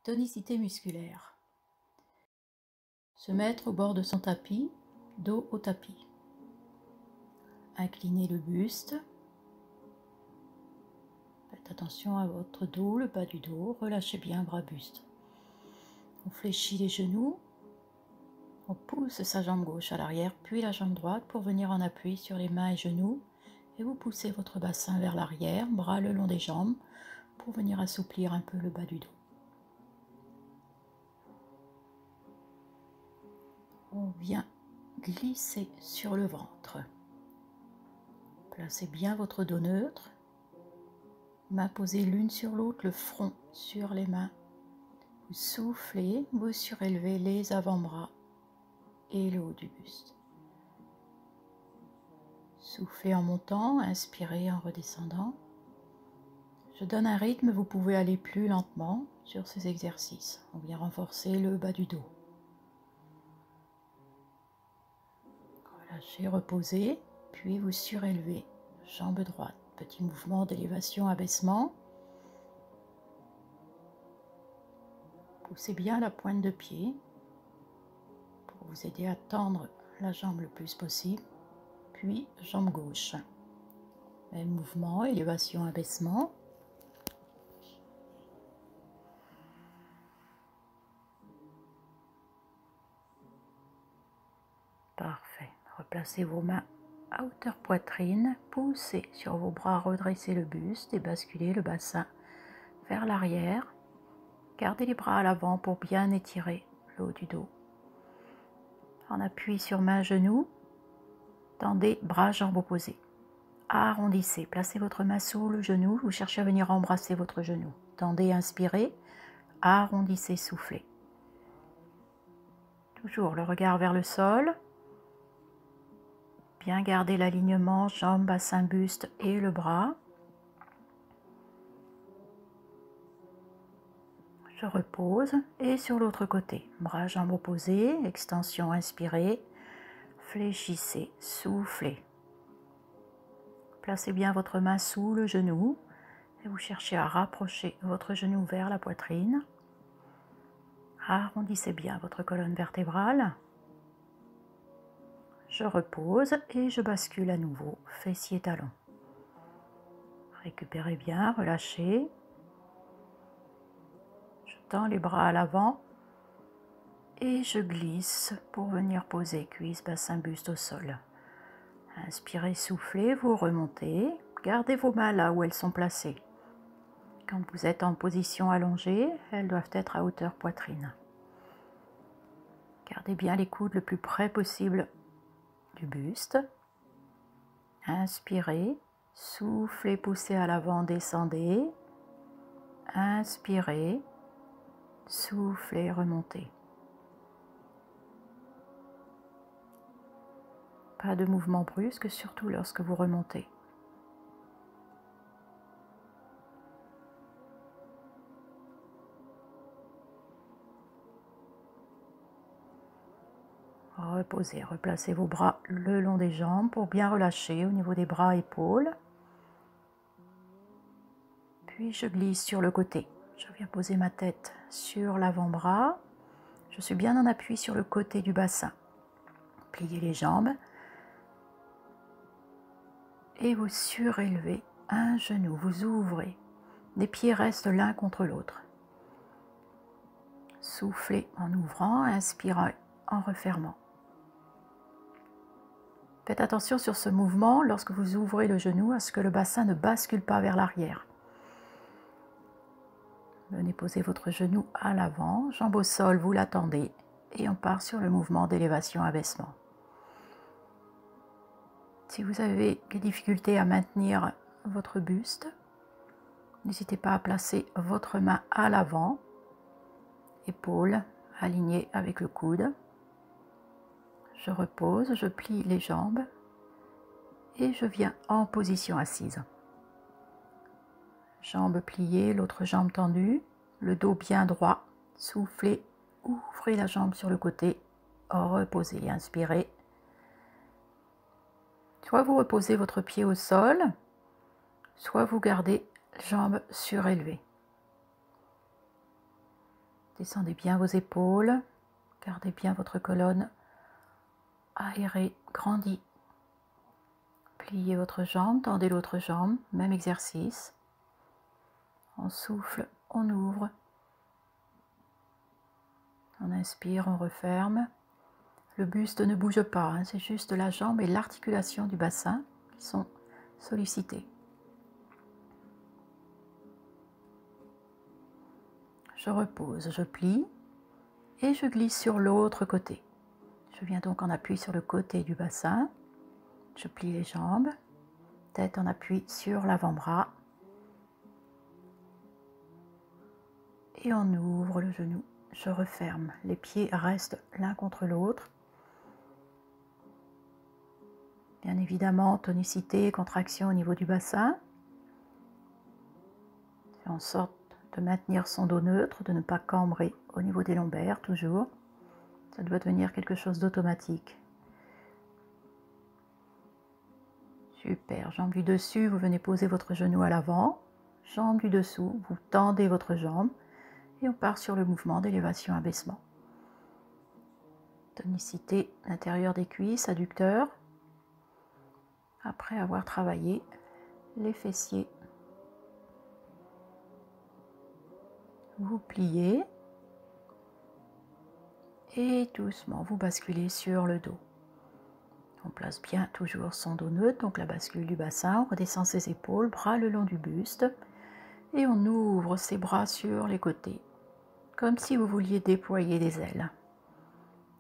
Tonicité musculaire. Se mettre au bord de son tapis, dos au tapis. Inclinez le buste. Faites attention à votre dos, le bas du dos. Relâchez bien bras-buste. On fléchit les genoux. On pousse sa jambe gauche à l'arrière, puis la jambe droite pour venir en appui sur les mains et genoux. Et vous poussez votre bassin vers l'arrière, bras le long des jambes, pour venir assouplir un peu le bas du dos. On vient glisser sur le ventre. Placez bien votre dos neutre. Mains posées l'une sur l'autre, le front sur les mains. Vous soufflez, vous surélevez les avant-bras et le haut du buste. Soufflez en montant, inspirez en redescendant. Je donne un rythme, vous pouvez aller plus lentement sur ces exercices. On vient renforcer le bas du dos. Relâchez, reposez, puis vous surélevez. Jambe droite, petit mouvement d'élévation, abaissement. Poussez bien la pointe de pied pour vous aider à tendre la jambe le plus possible. Puis jambe gauche. Même mouvement, élévation, abaissement. Parfait. Replacez vos mains à hauteur poitrine. Poussez sur vos bras, redressez le buste et basculez le bassin vers l'arrière. Gardez les bras à l'avant pour bien étirer le haut du dos. En appui sur main, genou. Tendez bras, jambes opposées. Arrondissez, placez votre main sous le genou, vous cherchez à venir embrasser votre genou. Tendez, inspirez, arrondissez, soufflez. Toujours le regard vers le sol. Bien garder l'alignement, jambes, bassin, buste et le bras. Je repose et sur l'autre côté, bras, jambes opposés, extension, inspirez, fléchissez, soufflez. Placez bien votre main sous le genou et vous cherchez à rapprocher votre genou vers la poitrine. Arrondissez bien votre colonne vertébrale. Je repose et je bascule à nouveau, fessiers, talons. Récupérez bien, relâchez. Je tends les bras à l'avant et je glisse pour venir poser cuisse, bassin, buste au sol. Inspirez, soufflez, vous remontez. Gardez vos mains là où elles sont placées. Quand vous êtes en position allongée, elles doivent être à hauteur poitrine. Gardez bien les coudes le plus près possible du buste. Inspirez, soufflez, poussez à l'avant, descendez. Inspirez, soufflez, remontez. Pas de mouvement brusque, surtout lorsque vous remontez. Reposez, replacez vos bras le long des jambes pour bien relâcher au niveau des bras, épaules. Puis je glisse sur le côté. Je viens poser ma tête sur l'avant-bras. Je suis bien en appui sur le côté du bassin. Pliez les jambes. Et vous surélevez un genou, vous ouvrez. Les pieds restent l'un contre l'autre. Soufflez en ouvrant, inspirez en refermant. Faites attention sur ce mouvement lorsque vous ouvrez le genou à ce que le bassin ne bascule pas vers l'arrière. Venez poser votre genou à l'avant, jambe au sol, vous l'attendez et on part sur le mouvement d'élévation-abaissement. Si vous avez des difficultés à maintenir votre buste, n'hésitez pas à placer votre main à l'avant, épaules alignées avec le coude. Je repose, je plie les jambes et je viens en position assise. Jambes pliées, l'autre jambe tendue, le dos bien droit. Soufflez, ouvrez la jambe sur le côté, reposez, inspirez. Soit vous reposez votre pied au sol, soit vous gardez jambes surélevées. Descendez bien vos épaules, gardez bien votre colonne aérée, grandie. Pliez votre jambe, tendez l'autre jambe, même exercice. On souffle, on ouvre. On inspire, on referme. Le buste ne bouge pas, hein, c'est juste la jambe et l'articulation du bassin qui sont sollicités. Je repose, je plie et je glisse sur l'autre côté. Je viens donc en appui sur le côté du bassin. Je plie les jambes, tête en appui sur l'avant-bras. Et on ouvre le genou, je referme. Les pieds restent l'un contre l'autre. Bien évidemment, tonicité, contraction au niveau du bassin. Fait en sorte de maintenir son dos neutre, de ne pas cambrer au niveau des lombaires, toujours. Ça doit devenir quelque chose d'automatique. Super, jambe du dessus, vous venez poser votre genou à l'avant. Jambe du dessous, vous tendez votre jambe. Et on part sur le mouvement d'élévation-abaissement. Tonicité, l'intérieur des cuisses, adducteurs. Après avoir travaillé les fessiers, vous pliez et doucement vous basculez sur le dos. On place bien toujours son dos neutre, donc la bascule du bassin, on redescend ses épaules, bras le long du buste et on ouvre ses bras sur les côtés, comme si vous vouliez déployer des ailes.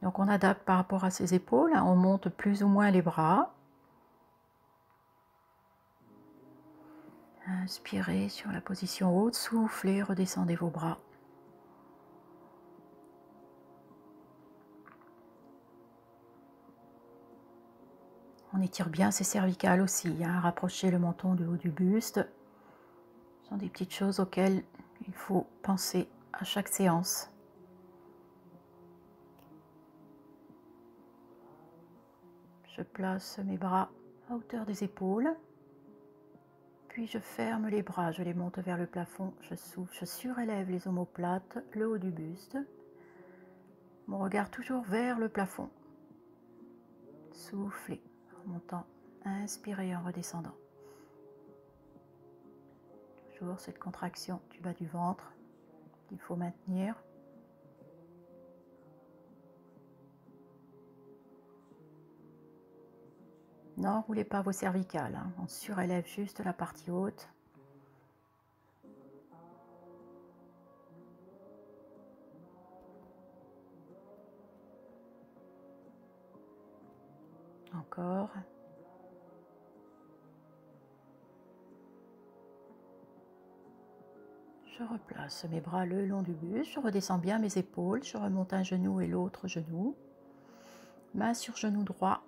Donc on adapte par rapport à ses épaules, on monte plus ou moins les bras. Inspirez sur la position haute, soufflez, redescendez vos bras. On étire bien ses cervicales aussi, hein. Rapprochez le menton du haut du buste. Ce sont des petites choses auxquelles il faut penser à chaque séance. Je place mes bras à hauteur des épaules. Puis je ferme les bras, je les monte vers le plafond, je souffle, je surélève les omoplates, le haut du buste. Mon regard toujours vers le plafond. Soufflez en montant, inspirez en redescendant. Toujours cette contraction du bas du ventre qu'il faut maintenir. N'enroulez pas vos cervicales, hein. On surélève juste la partie haute. Encore. Je replace mes bras le long du buste, je redescends bien mes épaules, je remonte un genou et l'autre genou. Main sur genou droit,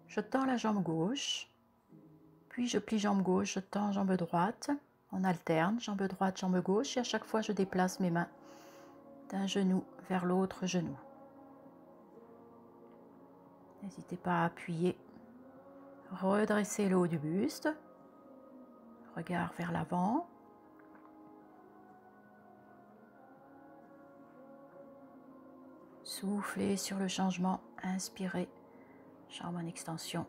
je tends la jambe gauche, puis je plie jambe gauche, je tends jambe droite. On alterne, jambe droite, jambe gauche, et à chaque fois je déplace mes mains d'un genou vers l'autre genou. N'hésitez pas à appuyer. Redressez le haut du buste, regard vers l'avant. Soufflez sur le changement, inspirez, jambe en extension.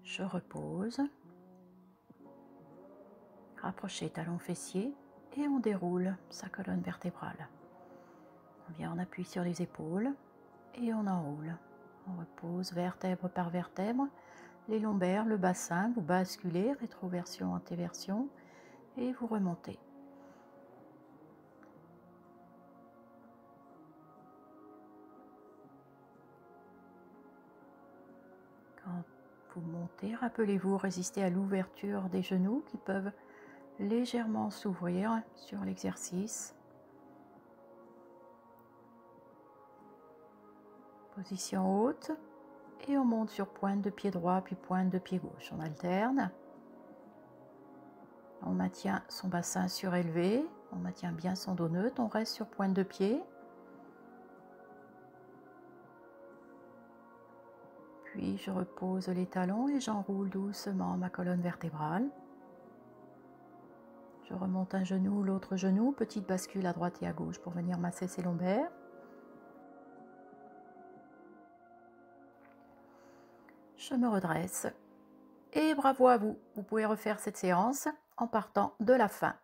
Je repose. Rapprochez talons fessiers et on déroule sa colonne vertébrale. On vient en appui sur les épaules et on enroule. On repose vertèbre par vertèbre, les lombaires, le bassin, vous basculez, rétroversion, antéversion et vous remontez. Quand vous montez, rappelez-vous, résistez à l'ouverture des genoux qui peuvent légèrement s'ouvrir sur l'exercice. Position haute et on monte sur pointe de pied droit puis pointe de pied gauche. On alterne. On maintient son bassin surélevé, on maintient bien son dos neutre, on reste sur pointe de pied. Puis je repose les talons et j'enroule doucement ma colonne vertébrale. Je remonte un genou, l'autre genou, petite bascule à droite et à gauche pour venir masser ses lombaires. Je me redresse et bravo à vous. Vous pouvez refaire cette séance en partant de la fin.